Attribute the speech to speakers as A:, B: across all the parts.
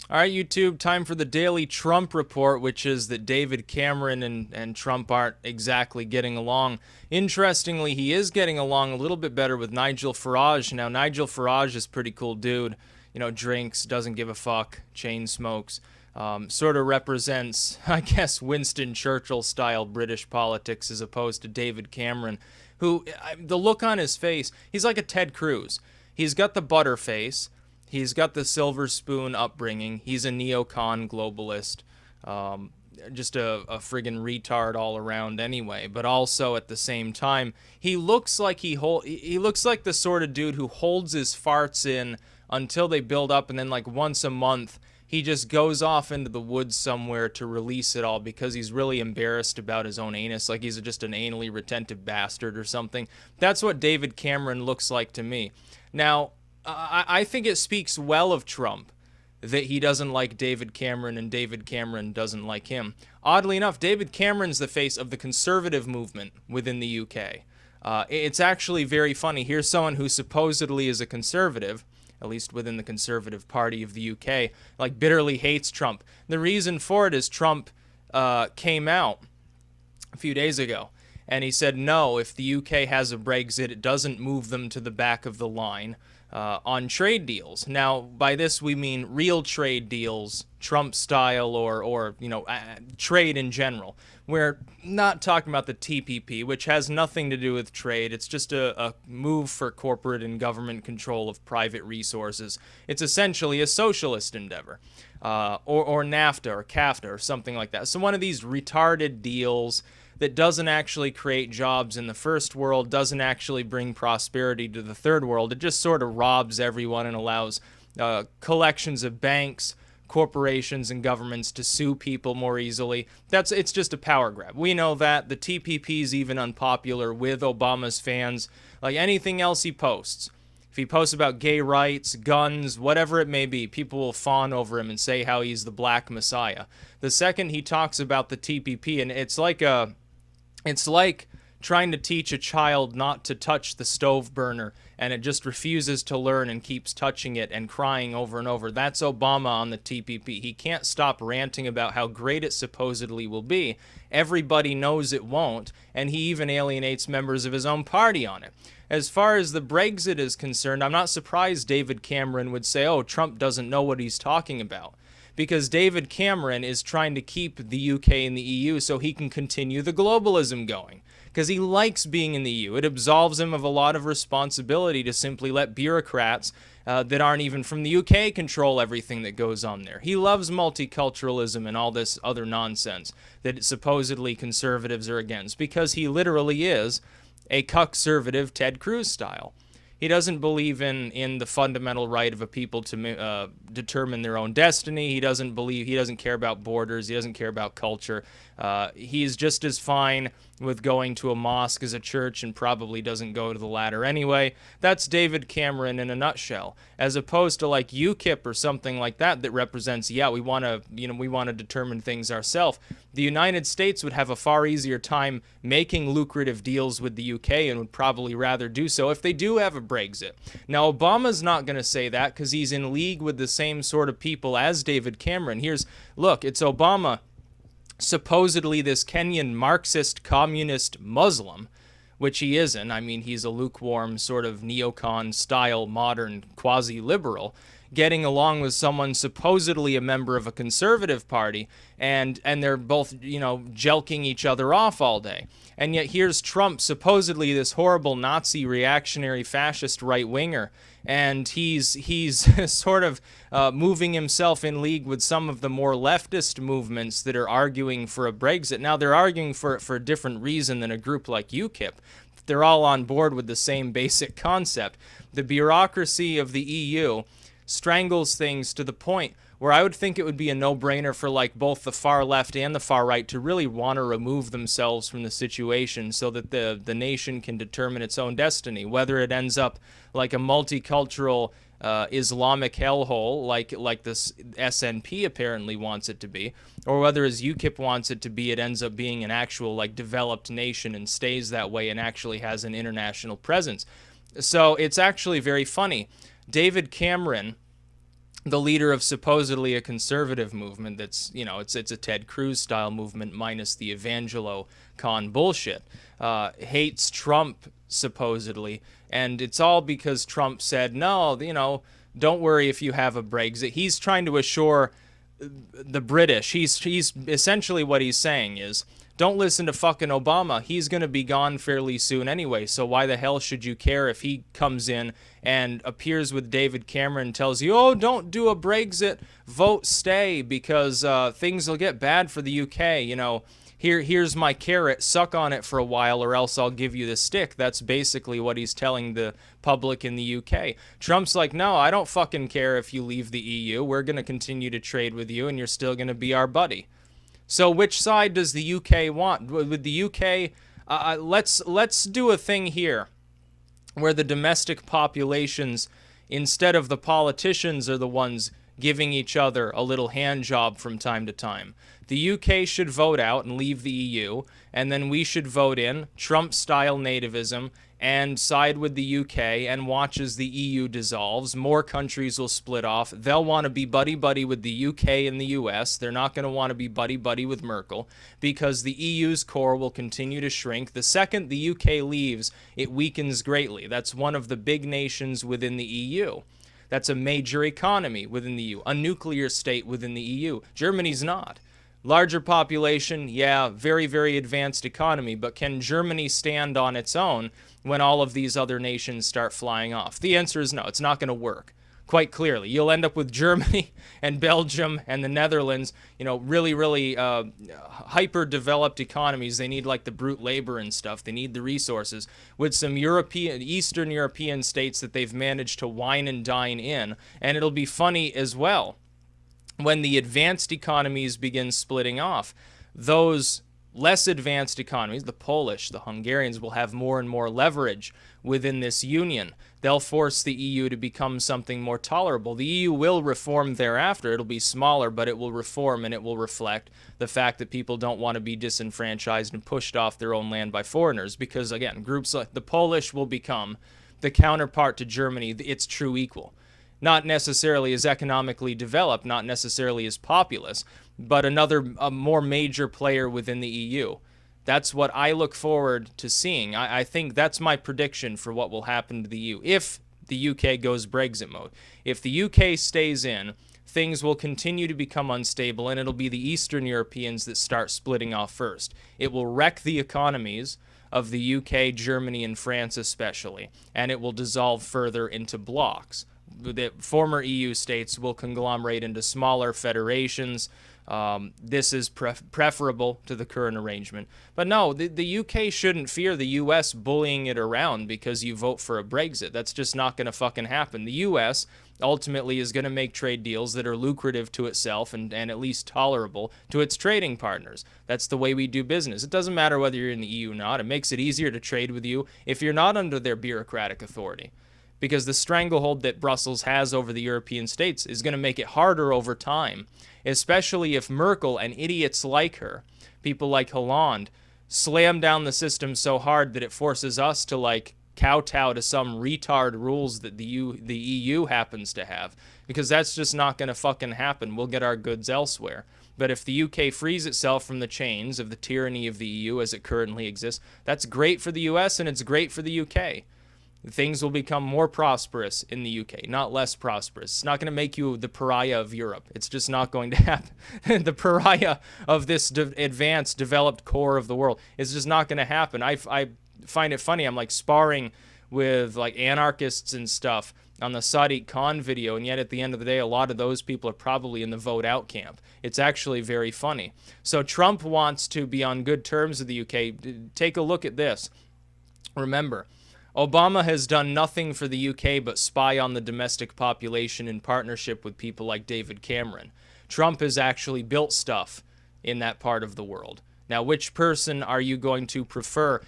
A: All right, YouTube, time for the daily Trump report, which is that David Cameron and Trump aren't exactly getting along. Interestingly, he is getting along a little bit better with Nigel Farage. Now, Nigel Farage is a pretty cool dude. You know, drinks, doesn't give a fuck, chain smokes. Sort of represents, I guess, Winston Churchill style British politics as opposed to David Cameron, who, the look on his face, he's like a Ted Cruz. He's got the butter face. He's got the silver spoon upbringing. He's a neocon globalist. Just a friggin' retard all around anyway. But also at the same time, he looks like he looks like the sort of dude who holds his farts in until they build up, and then like once a month he just goes off into the woods somewhere to release it all because he's really embarrassed about his own anus, like he's just an anally retentive bastard or something. That's what David Cameron looks like to me. Now, I think it speaks well of Trump that he doesn't like David Cameron and David Cameron doesn't like him. Oddly enough, David Cameron's the face of the conservative movement within the UK. It's actually very funny. Here's someone who supposedly is a conservative, at least within the Conservative Party of the UK, like bitterly hates Trump. The reason for it is Trump came out a few days ago and he said, no, if the UK has a Brexit, it doesn't move them to the back of the line on trade deals. Now, by this we mean real trade deals, Trump style, or trade in general. We're not talking about the TPP, which has nothing to do with trade. It's just a move for corporate and government control of private resources. It's essentially a socialist endeavor, or NAFTA or CAFTA or something like that. So one of these retarded deals that doesn't actually create jobs in the first world, doesn't actually bring prosperity to the third world. It just sort of robs everyone and allows collections of banks, corporations, and governments to sue people more easily. It's just a power grab. We know that. The TPP is even unpopular with Obama's fans. Like anything else he posts, if he posts about gay rights, guns, whatever it may be, people will fawn over him and say how he's the black messiah. The second he talks about the TPP, and it's like trying to teach a child not to touch the stove burner, and it just refuses to learn and keeps touching it and crying over and over. That's Obama on the TPP. He can't stop ranting about how great it supposedly will be. Everybody knows it won't, and he even alienates members of his own party on it. As far as the Brexit is concerned, I'm not surprised David Cameron would say, oh, Trump doesn't know what he's talking about. Because David Cameron is trying to keep the UK in the EU so he can continue the globalism going. Because he likes being in the EU. It absolves him of a lot of responsibility to simply let bureaucrats that aren't even from the UK control everything that goes on there. He loves multiculturalism and all this other nonsense that supposedly conservatives are against, because he literally is a cuck-servative Ted Cruz style. He doesn't believe in the fundamental right of a people to determine their own destiny. He doesn't care about borders. He doesn't care about culture. He's just as fine with going to a mosque as a church, and probably doesn't go to the latter anyway. That's David Cameron in a nutshell, as opposed to like UKIP or something like that represents, yeah, we want to determine things ourselves. The United States would have a far easier time making lucrative deals with the UK, and would probably rather do so if they do have a Brexit. Now, Obama's not going to say that because he's in league with the same sort of people as David Cameron. Look, it's Obama, supposedly this Kenyan Marxist communist Muslim, which he isn't. I mean, he's a lukewarm sort of neocon style modern quasi-liberal, getting along with someone supposedly a member of a conservative party, and they're both, jelking each other off all day. And yet here's Trump, supposedly this horrible Nazi reactionary fascist right-winger, and he's sort of moving himself in league with some of the more leftist movements that are arguing for a Brexit. Now, they're arguing for it for a different reason than a group like UKIP. They're all on board with the same basic concept. The bureaucracy of the EU strangles things to the point where I would think it would be a no-brainer for like both the far left and the far right to really want to remove themselves from the situation so that the nation can determine its own destiny, whether it ends up like a multicultural Islamic hellhole like this SNP apparently wants it to be, or whether as UKIP wants it to be, it ends up being an actual like developed nation and stays that way and actually has an international presence. So it's actually very funny. David Cameron the leader of supposedly a conservative movement that's, it's a Ted Cruz style movement minus the Evangelo con bullshit, hates Trump supposedly, and it's all because Trump said, no, don't worry if you have a Brexit. He's trying to assure the British. He's essentially what he's saying is, don't listen to fucking Obama. He's going to be gone fairly soon anyway, so why the hell should you care if he comes in and appears with David Cameron and tells you, oh, don't do a Brexit, vote stay, because things will get bad for the UK, here's my carrot, suck on it for a while or else I'll give you the stick. That's basically what he's telling the public in the UK. Trump's like, no, I don't fucking care if you leave the EU. We're going to continue to trade with you and you're still going to be our buddy. So which side does the UK want? With the UK, let's do a thing here where the domestic populations, instead of the politicians, are the ones giving each other a little hand job from time to time. The UK should vote out and leave the EU, and then we should vote in Trump-style nativism and side with the UK and watch as the EU dissolves. More countries will split off. They'll want to be buddy-buddy with the UK and the US. They're not going to want to be buddy-buddy with Merkel because the EU's core will continue to shrink. The second the UK leaves, it weakens greatly. That's one of the big nations within the EU. That's a major economy within the EU, a nuclear state within the EU. Germany's not. Larger population, yeah, very, very advanced economy, but can Germany stand on its own when all of these other nations start flying off? The answer is no, it's not going to work. Quite clearly. You'll end up with Germany and Belgium and the Netherlands, really, really hyper-developed economies. They need like the brute labor and stuff. They need the resources. With some Eastern European states that they've managed to wine and dine in. And it'll be funny as well when the advanced economies begin splitting off. Those less advanced economies, the Polish, the Hungarians, will have more and more leverage within this union. They'll force the EU to become something more tolerable. The EU will reform thereafter. It'll be smaller, but it will reform and it will reflect the fact that people don't want to be disenfranchised and pushed off their own land by foreigners because, again, groups like the Polish will become the counterpart to Germany, its true equal. Not necessarily as economically developed, not necessarily as populous, but a more major player within the EU. That's what I look forward to seeing. I think that's my prediction for what will happen to the EU if the UK goes Brexit mode. If the UK stays in, things will continue to become unstable, and it'll be the Eastern Europeans that start splitting off first. It will wreck the economies of the UK, Germany, and France especially, and it will dissolve further into blocks. The former EU states will conglomerate into smaller federations. This is preferable to the current arrangement. But no, the UK shouldn't fear the US bullying it around because you vote for a Brexit. That's just not going to fucking happen. The US ultimately is going to make trade deals that are lucrative to itself and at least tolerable to its trading partners. That's the way we do business. It doesn't matter whether you're in the EU or not. It makes it easier to trade with you if you're not under their bureaucratic authority. Because the stranglehold that Brussels has over the European states is going to make it harder over time, especially if Merkel and idiots like her, people like Hollande, slam down the system so hard that it forces us to kowtow to some retard rules that the EU happens to have, because that's just not going to fucking happen. We'll get our goods elsewhere. But if the UK frees itself from the chains of the tyranny of the EU as it currently exists, that's great for the US and it's great for the UK. Things will become more prosperous in the UK, not less prosperous. It's not going to make you the pariah of Europe. It's just not going to happen. The pariah of this advanced, developed core of the world. It's just not going to happen. I find it funny. I'm sparring with anarchists and stuff on the Sadiq Khan video, and yet at the end of the day, a lot of those people are probably in the vote out camp. It's actually very funny. So Trump wants to be on good terms with the UK. Take a look at this. Remember, Obama has done nothing for the UK but spy on the domestic population in partnership with people like David Cameron. Trump has actually built stuff in that part of the world. Now, which person are you going to prefer?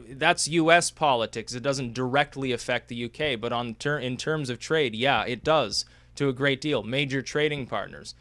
A: That's U.S. politics. It doesn't directly affect the U.K., but in terms of trade, yeah, it does to a great deal. Major trading partners.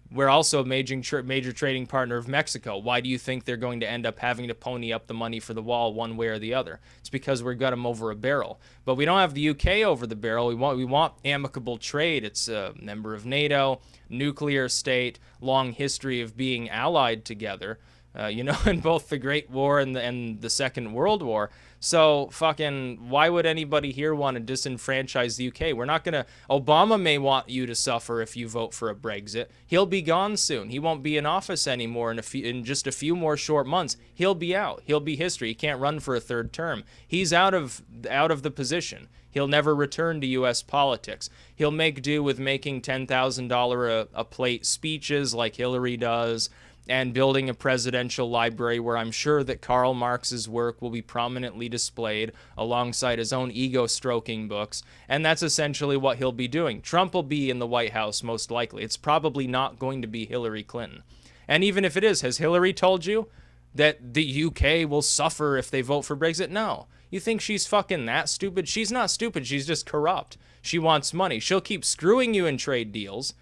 A: We're also a major trading partner of Mexico. Why do you think they're going to end up having to pony up the money for the wall one way or the other? It's because we've got them over a barrel. But we don't have the UK over the barrel. We want amicable trade. It's a member of NATO, nuclear state, long history of being allied together. In both the Great War and the Second World War. So fucking, why would anybody here want to disenfranchise the UK? We're not gonna. Obama may want you to suffer if you vote for a Brexit. He'll be gone soon. He won't be in office anymore in just a few more short months. He'll be out. He'll be history. He can't run for a third term. He's out of the position. He'll never return to U.S. politics. He'll make do with making $10,000 a plate speeches like Hillary does, and building a presidential library where I'm sure that Karl Marx's work will be prominently displayed alongside his own ego-stroking books, and that's essentially what he'll be doing. Trump will be in the White House most likely. It's probably not going to be Hillary Clinton. And even if it is, has Hillary told you that the UK will suffer if they vote for Brexit? No. You think she's fucking that stupid? She's not stupid, she's just corrupt. She wants money. She'll keep screwing you in trade deals.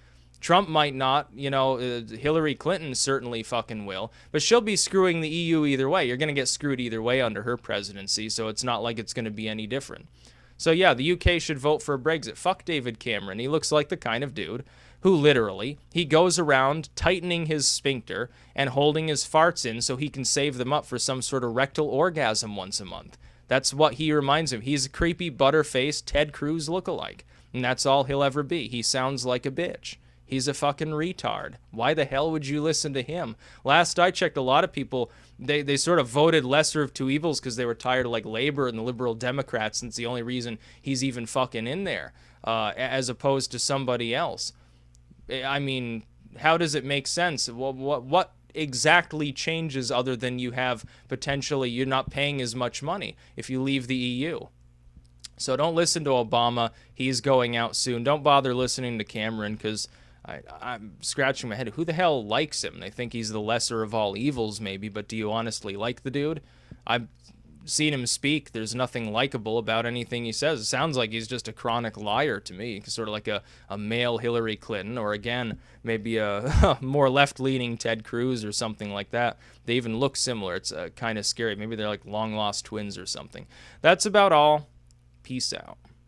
A: Trump might not, Hillary Clinton certainly fucking will, but she'll be screwing the EU either way. You're going to get screwed either way under her presidency, so it's not like it's going to be any different. So yeah, the UK should vote for a Brexit. Fuck David Cameron. He looks like the kind of dude who literally, he goes around tightening his sphincter and holding his farts in so he can save them up for some sort of rectal orgasm once a month. That's what he reminds him. He's a creepy, butter-faced Ted Cruz lookalike, and that's all he'll ever be. He sounds like a bitch. He's a fucking retard. Why the hell would you listen to him? Last I checked, a lot of people, they sort of voted lesser of two evils because they were tired of like Labor and the Liberal Democrats, and it's the only reason he's even fucking in there, as opposed to somebody else. I mean, how does it make sense? What exactly changes other than you have potentially, you're not paying as much money if you leave the EU? So don't listen to Obama. He's going out soon. Don't bother listening to Cameron because I'm scratching my head. Who the hell likes him? They think he's the lesser of all evils, maybe, but do you honestly like the dude? I've seen him speak. There's nothing likable about anything he says. It sounds like he's just a chronic liar to me, sort of like a male Hillary Clinton, or again, maybe a more left-leaning Ted Cruz or something like that. They even look similar. It's kind of scary. Maybe they're like long-lost twins or something. That's about all. Peace out.